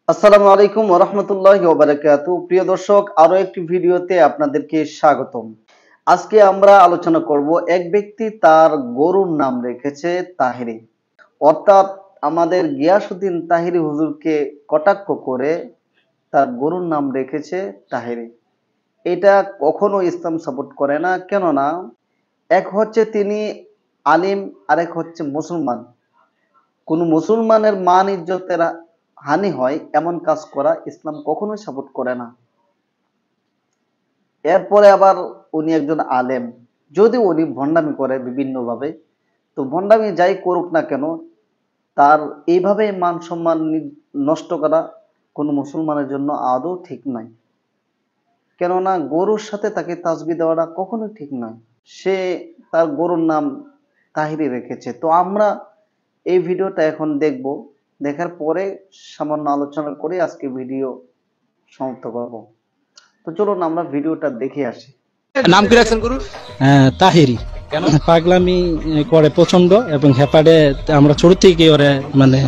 আসসালামু আলাইকুম ওয়া রাহমাতুল্লাহি ওয়া বারাকাতুহু। প্রিয় দর্শক, আরো একটি ভিডিওতে আপনাদেরকে স্বাগতম। আজকে আমরা আলোচনা করব এক ব্যক্তি তার গরুর নাম রেখেছে তাহেরি। অর্থাৎ আমাদের গিয়াসউদ্দিন তাহেরি হুজুরকে কটাক্ষ করে তার গরুর নাম রেখেছে তাহেরি। এটা কখনো ইসলাম সাপোর্ট করে না। কেননা এক হচ্ছে তিনি আলিম, আরেক হচ্ছে মুসলমান। কোন মুসলমানের মান ইজ্জতের হানি হয় এমন কাজ করা ইসলাম কখনোই সাপোর্ট করে না। এরপরে আবার উনি একজন আলেম, যদি উনি ভণ্ডামি করে বিভিন্নভাবে, তো ভণ্ডামি যাই করুক না কেন, তার এইভাবে মান সম্মান নষ্ট করা কোনো মুসলমানের জন্য আদৌ ঠিক নয়। কেননা গরুর সাথে তাকে তাসবি দেওয়াটা কখনোই ঠিক নয়। সে তার গরুর নাম তাহিরি রেখেছে। তো আমরা এই ভিডিওটা এখন দেখব, দেখার পরে সামান্য আলোচনা করে আজকে ভিডিও সমাপ্ত করব। তো চলুন আমরা ভিডিওটা দেখে আসি। নাম কি রাখছেন গুরু? তাহিরি কেন? পাগলামি করে প্রচন্ড, এবং হেপাডে আমরা ছোট থেকে ওরে মানে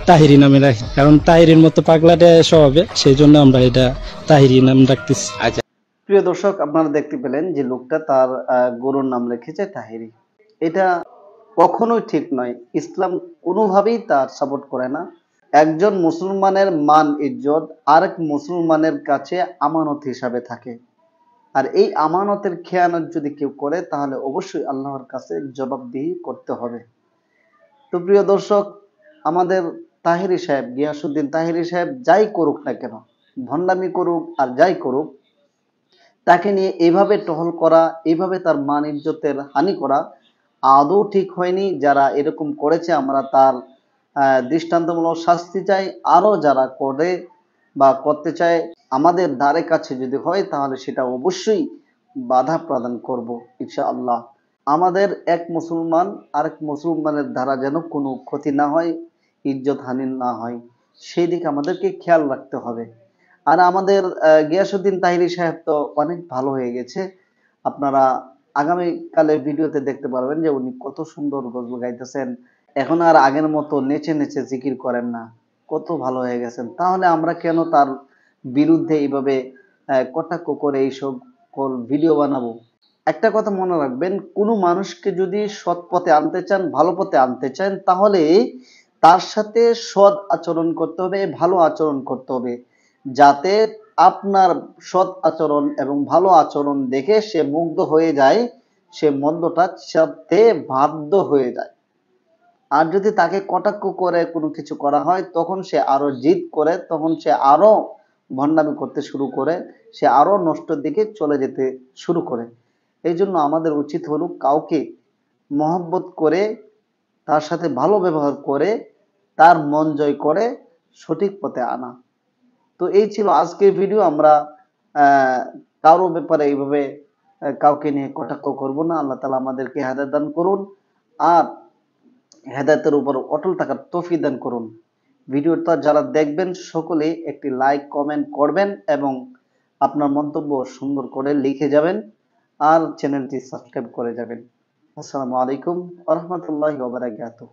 তাহিরি নামে রাখি, কারণ তাহিরির মতো পাগলাটে স্বভাবে, সেই জন্য আমরা এটা তাহিরি নাম রাখতেছি। আচ্ছা, প্রিয় দর্শক, আপনারা দেখতে পেলেন যে লোকটা তার গরুর নাম রেখেছে তাহিরি। এটা কখনোই ঠিক নয়। ইসলাম কোনোভাবেই তার সাপোর্ট করে না। একজন মুসলমানের মান ইজ্জত আরেক মুসলমানের কাছে আমানত হিসাবে থাকে। আর এই আমানতের খেয়ানত যদি কেউ করে তাহলে অবশ্যই আল্লাহর কাছে জবাবদিহি করতে হবে। তো প্রিয় দর্শক, আমাদের তাহেরি সাহেব, গিয়াসউদ্দিন তাহেরি সাহেব যাই করুক না কেন, ভণ্ডামি করুক আর যাই করুক, তাকে নিয়ে এইভাবে টহল করা, এইভাবে তার মান ইজ্জতের হানি করা আদৌ ঠিক হয়নি। যারা এরকম করেছে আমরা তার দৃষ্টান্তমূলক শাস্তি চাই। আরো যারা করে বা করতে চায় আমাদের ধারে কাছে যদি হয় তাহলে সেটা অবশ্যই বাধা প্রদান করব ইনশাআল্লাহ। আমাদের এক মুসলমান আরেক মুসলমানের দ্বারা যেন কোনো ক্ষতি না হয়, ইজ্জত হানি না হয়, সেই দিকে আমাদেরকে খেয়াল রাখতে হবে। আর আমাদের গিয়াসউদ্দিন তাহিরি সাহেব তো অনেক ভালো হয়ে গেছে। আপনারা আগামীকালের ভিডিওতে দেখতে পারবেন যে উনি কত সুন্দর গজল গাইতেছেন। এখন আর আগের মতো নেচে নেচে জিকির করেন না, কত ভালো হয়ে গেছেন। তাহলে আমরা কেন তার বিরুদ্ধে এইভাবে কটাক্ষ করে এইসব ভিডিও বানাবো? একটা কথা মনে রাখবেন, কোনো মানুষকে যদি সৎ পথে আনতে চান, ভালো পথে আনতে চান, তাহলে তার সাথে সৎ আচরণ করতে হবে, ভালো আচরণ করতে হবে, যাতে আপনার সৎ আচরণ এবং ভালো আচরণ দেখে সে মুগ্ধ হয়ে যায়, সে মন্দটা ছাড়তে বাধ্য হয়ে যায়। আর যদি তাকে কটাক্ষ করে কোনো কিছু করা হয়, তখন সে আরো জিদ করে, তখন সে আরো ভণ্ডামি করতে শুরু করে, সে আরো নষ্টের দিকে চলে যেতে শুরু করে। এই জন্য আমাদের উচিত হলো কাউকে মহব্বত করে, তার সাথে ভালো ব্যবহার করে, তার মন জয় করে সঠিক পথে আনা। তো এই ছিল আজকের ভিডিও। আমরা আহ কারো ব্যাপারে এইভাবে কাউকে নিয়ে কটাক্ষ করব না। আল্লাহ তাআলা আমাদেরকে হেদায়েত দান করুন, আর হেদায়েতের উপর অটল থাকার তৌফিক দান করুন। ভিডিওটা যারা দেখবেন সকলেই একটি লাইক কমেন্ট করবেন এবং আপনার মন্তব্য সুন্দর করে লিখে যাবেন, আর চ্যানেলটি সাবস্ক্রাইব করে যাবেন। আসসালামু আলাইকুম ওয়া রাহমাতুল্লাহি ওয়া বারাকাতুহু।